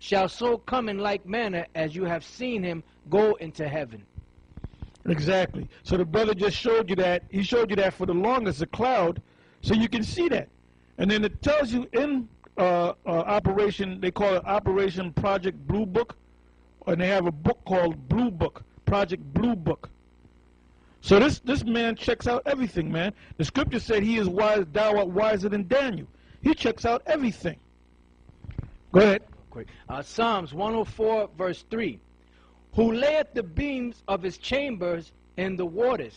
shall so come in like manner as you have seen him go into heaven. Exactly. So the brother just showed you that. He showed you that for the longest, a cloud, so you can see that. And then it tells you in Operation, they call it Operation Project Blue Book, and they have a book called Blue Book, Project Blue Book. So this man checks out everything, man. The scripture said he is wise, thou art wiser than Daniel. He checks out everything. Go ahead. Psalms 104 verse 3. Who layeth the beams of his chambers in the waters,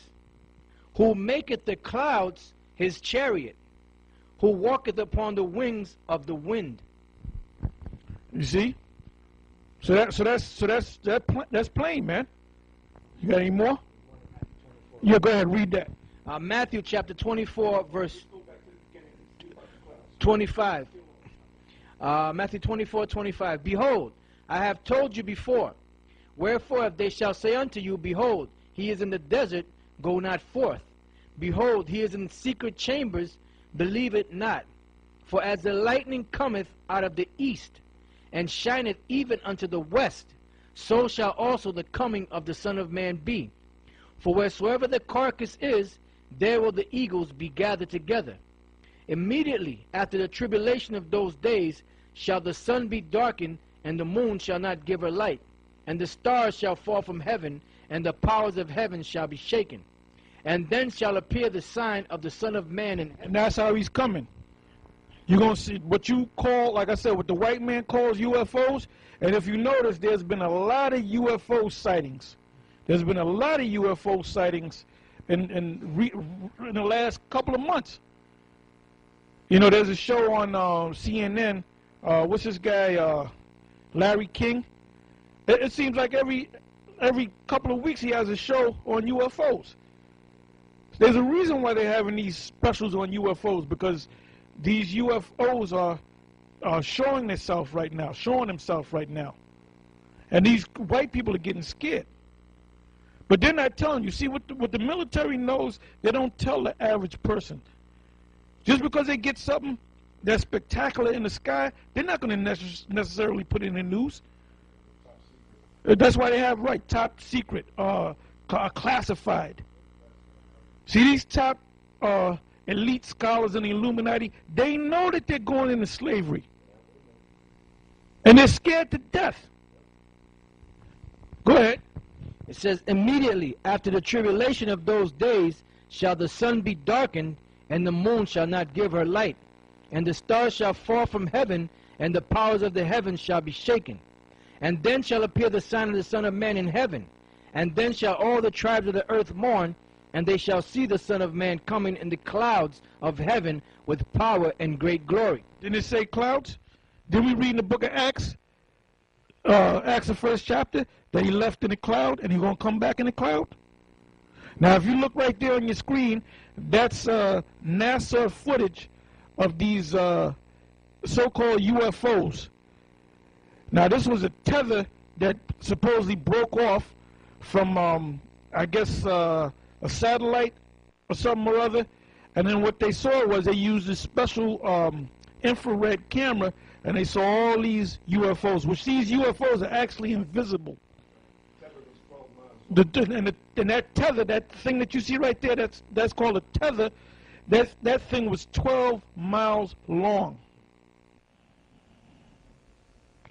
who maketh the clouds his chariot, who walketh upon the wings of the wind. You see? So that's plain, man. You got any more? Yeah, go ahead, read that. Matthew chapter 24 verse 25. Matthew 24:25. Behold, I have told you before. Wherefore, if they shall say unto you, Behold, he is in the desert, go not forth. Behold, he is in secret chambers, believe it not. For as the lightning cometh out of the east, and shineth even unto the west, so shall also the coming of the Son of Man be. For wheresoever the carcass is, there will the eagles be gathered together. Immediately after the tribulation of those days shall the sun be darkened, and the moon shall not give her light, and the stars shall fall from heaven, and the powers of heaven shall be shaken. And then shall appear the sign of the Son of Man. And that's how he's coming. You're going to see what you call, like I said, what the white man calls UFOs. And if you notice, there's been a lot of UFO sightings. There's been a lot of UFO sightings in the last couple of months. You know, there's a show on CNN. What's this guy, Larry King? It seems like every couple of weeks he has a show on UFOs. There's a reason why they're having these specials on UFOs, because these UFOs are showing themselves right now. And these white people are getting scared. But they're not telling you. See, what the military knows, they don't tell the average person. Just because they get something that's spectacular in the sky, they're not going to necessarily put it in the news. That's why they have, top secret, classified. See, these top elite scholars in the Illuminati, they know that they're going into slavery. And they're scared to death. Go ahead. It says, immediately after the tribulation of those days shall the sun be darkened, and the moon shall not give her light, and the stars shall fall from heaven, and the powers of the heavens shall be shaken. And then shall appear the sign of the Son of Man in heaven, and then shall all the tribes of the earth mourn, and they shall see the Son of Man coming in the clouds of heaven with power and great glory. Didn't it say clouds? Did we read in the book of Acts, Acts the first chapter, that he left in a cloud and he's going to come back in a cloud? Now, if you look right there on your screen, that's NASA footage of these so-called UFOs. Now, this was a tether that supposedly broke off from, I guess, a satellite or something or other. And then what they saw was they used a special infrared camera, and they saw all these UFOs, which these UFOs are actually invisible. And that tether, that thing that you see right there, that's called a tether. That thing was 12 miles long.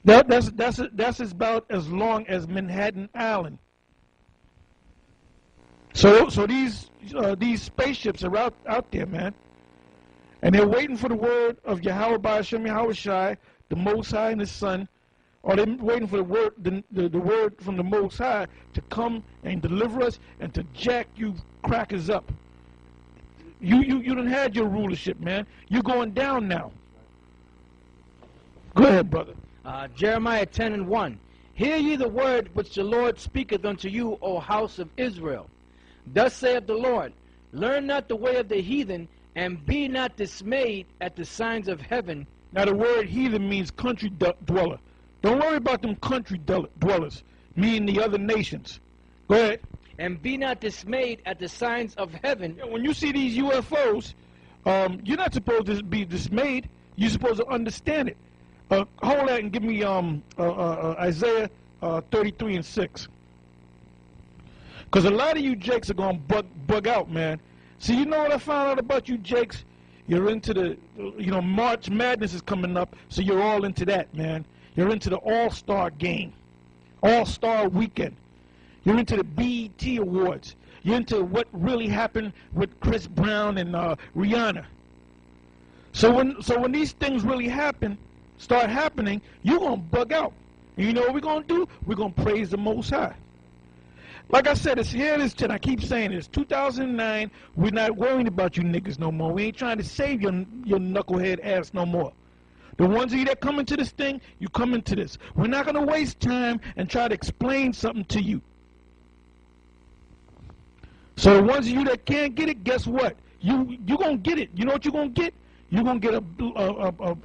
That's about as long as Manhattan Island. So these spaceships are out there, man, and they're waiting for the word of Yahweh Ba'ashem Yahweh Shai, the Most High and His Son. Or they're waiting for the word from the Most High to come and deliver us and to jack you crackers up. You done had your rulership, man. You're going down now. Go ahead, brother. Jeremiah 10:1. Hear ye the word which the Lord speaketh unto you, O house of Israel. Thus saith the Lord, learn not the way of the heathen, and be not dismayed at the signs of heaven. Now the word heathen means country dweller. Don't worry about them country dwellers, meaning the other nations. Go ahead. And be not dismayed at the signs of heaven. Yeah, when you see these UFOs, you're not supposed to be dismayed. You're supposed to understand it. Hold that and give me Isaiah 33 and 6. Because a lot of you jakes are going to bug out, man. See, you know what I found out about you jakes? You're into the, March Madness is coming up, so you're all into that, man. You're into the All-Star game, All-Star weekend. You're into the BET Awards. You're into what really happened with Chris Brown and Rihanna. So when these things really start happening, you're going to bug out. And you know what we're going to do? We're going to praise the Most High. Like I said, it's here it is, and I keep saying it. It's 2009. We're not worrying about you niggas no more. We ain't trying to save your knucklehead ass no more. The ones of you that come into this thing, you come into this. We're not going to waste time and try to explain something to you. So the ones of you that can't get it, guess what? You're going to get it. You know what you're going to get? You're going to get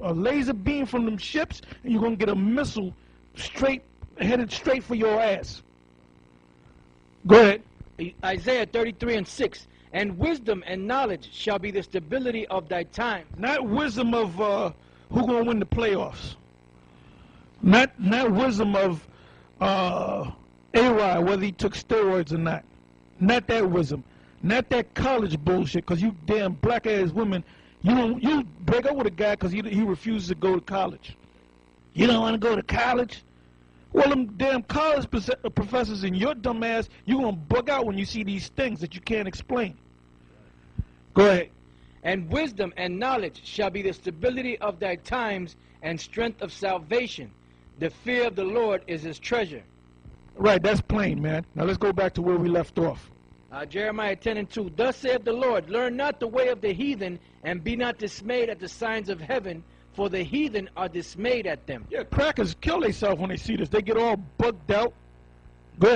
a laser beam from them ships, and you're going to get a missile headed straight for your ass. Go ahead. Isaiah 33 and 6. And wisdom and knowledge shall be the stability of thy time. Not wisdom of who going to win the playoffs. Not wisdom of A-Rod, whether he took steroids or not. Not that wisdom. Not that college bullshit, because you damn black-ass women, you break up with a guy because he refuses to go to college. You don't want to go to college? Well, them damn college professors and your dumb ass, you're going to bug out when you see these things that you can't explain. Go ahead. And wisdom and knowledge shall be the stability of thy times and strength of salvation. The fear of the Lord is his treasure. Right, that's plain, man. Now let's go back to where we left off. Jeremiah 10 and 2. Thus saith the Lord, learn not the way of the heathen, and be not dismayed at the signs of heaven, for the heathen are dismayed at them. Yeah, crackers kill themselves when they see this. They get all bugged out. Go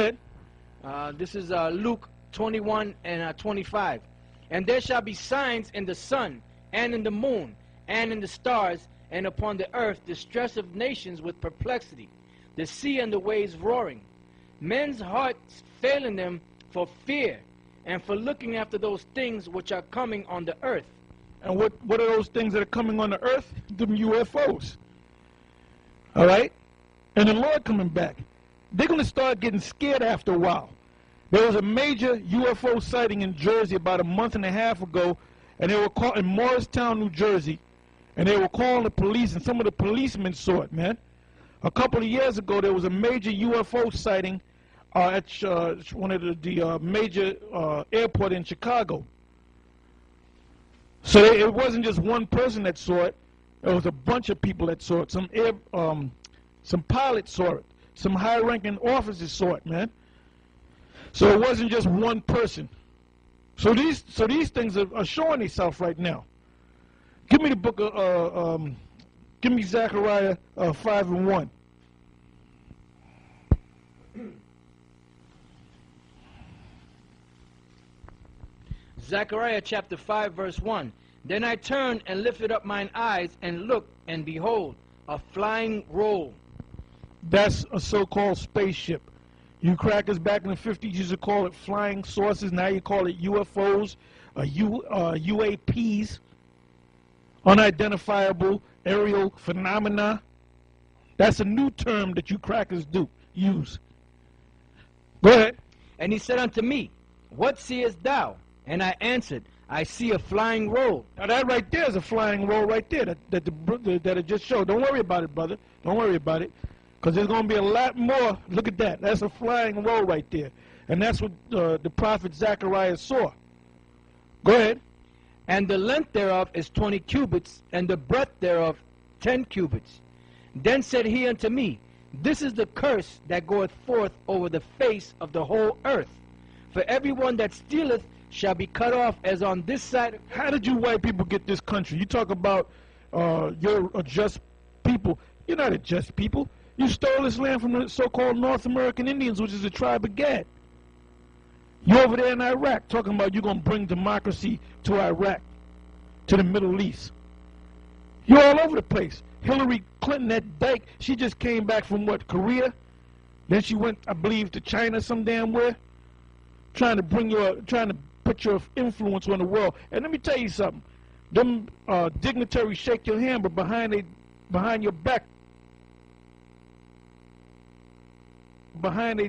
ahead. This is Luke 21 and 25. And there shall be signs in the sun, and in the moon, and in the stars, and upon the earth distress of nations with perplexity, the sea and the waves roaring, men's hearts failing them for fear, and for looking after those things which are coming on the earth. And what are those things that are coming on the earth? Them UFOs. All right? And the Lord coming back. They're going to start getting scared after a while. There was a major UFO sighting in Jersey about a month and a half ago, and they were caught in Morristown, New Jersey, and they were calling the police, and some of the policemen saw it, man. A couple of years ago, there was a major UFO sighting at one of the major airport in Chicago. So it wasn't just one person that saw it. There was a bunch of people that saw it. Some pilots saw it. Some high-ranking officers saw it, man. So it wasn't just one person. So these things are showing themselves right now. Give me the book of, give me Zechariah 5 and 1. Zechariah chapter 5 verse 1. Then I turned and lifted up mine eyes and looked, and behold, a flying roll. That's a so-called spaceship. You crackers back in the 50s used to call it flying saucers. Now you call it UFOs, UAPs, unidentifiable aerial phenomena. That's a new term that you crackers use. Go ahead. And he said unto me, what seest thou? And I answered, I see a flying roll. Now that right there is a flying roll right there that it just showed. Don't worry about it, brother. Don't worry about it. Because there's going to be a lot more. Look at that. That's a flying roll right there. And that's what the prophet Zechariah saw. Go ahead. And the length thereof is 20 cubits, and the breadth thereof 10 cubits. Then said he unto me, this is the curse that goeth forth over the face of the whole earth. For everyone that stealeth shall be cut off as on this side. How did you white people get this country? You talk about you're a just people. You're not a just people. You stole this land from the so-called North American Indians, which is the tribe of Gad. You're over there in Iraq talking about you're going to bring democracy to Iraq, to the Middle East. You're all over the place. Hillary Clinton, that dyke, she just came back from what, Korea? Then she went, I believe, to China some damn where, trying to put your influence on the world. And let me tell you something. Them dignitaries shake your hand, but behind your back, behind